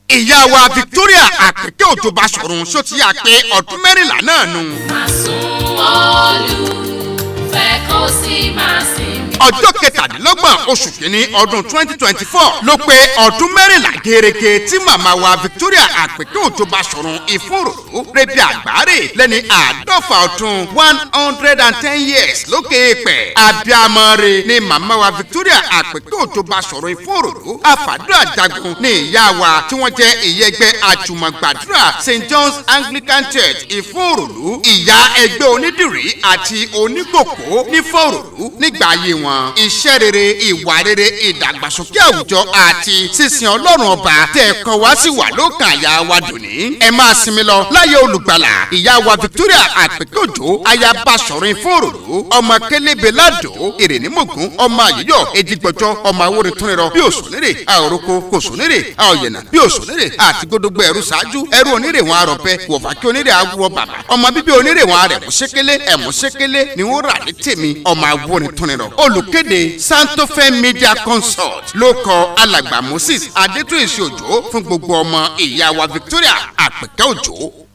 ìyá wa Victoria Apeke Ojo Basorun ṣó ti yà pé ọdún 14 náà nù. Basorun Orolu fẹ́ kó sí máa sìn mí. ọjọ́ 27 oṣù kìíní ọdún 2024 ló pé ọdún 14 gẹ́rẹ́gẹ́ tí màmá wa Victoria Apeke Ojo Basorun Ifon Orolu rẹ̀bi àgbáre lẹ́ni àádọ́fà ọdún 110 years lókè èèpẹ̀. abiyamọ rẹ̀ ni màmá wa Victoria Apeke Ojo Basorun Ifon Orolu àfàdúrà jagun ní ìyá wa tí wọ́n jẹ́ ìyẹ́gbẹ́ àjùmọ̀gbàdúrà St. John's Anglican Church Ifon Orolu, ìyá ẹgbẹ́ onídìrí àti onígbòkó ní Ifon Orolu nígbà ayé wọn. iṣẹ́ rere, ìwà rere, ìdàgbàsókè àwùjọ àti sísìn Ọlọ́run ọba tẹ̀ kọ́ wá sí wà lókàn àyà wa dòní. ẹ máa sinmi lọ láyé olùgbàlà ìyá wa Victoria Apeke Ojo aya Basorun Ifon Orolu, ọmọ kélébé ládò ìrènímọ̀gún, ọmọ àyíyọ̀ èjìgbọ̀jọ, ọmọ awórin túnirọ bí òṣùnírè àòrókò kò sùnírè àòyẹ̀nà bí òṣùnírè àti gbódógbó ẹrú ṣáájú ẹrú onírè wọn àrọ̀pẹ wọ̀fà kí onírè awúwọ bàbá ọmọ bíbí onírè wọn àrẹ̀mú ṣékélé ẹ̀mú ṣékélé ni wọ́n rà ní tèmi ọmọ awórin túnirọ. olùkéde Santofe Media Consult ló kọ alàgbà Moses Adétúnṣe Òjó fún gbogbo ọmọ ìyá wa Victoria Apeke Ojo.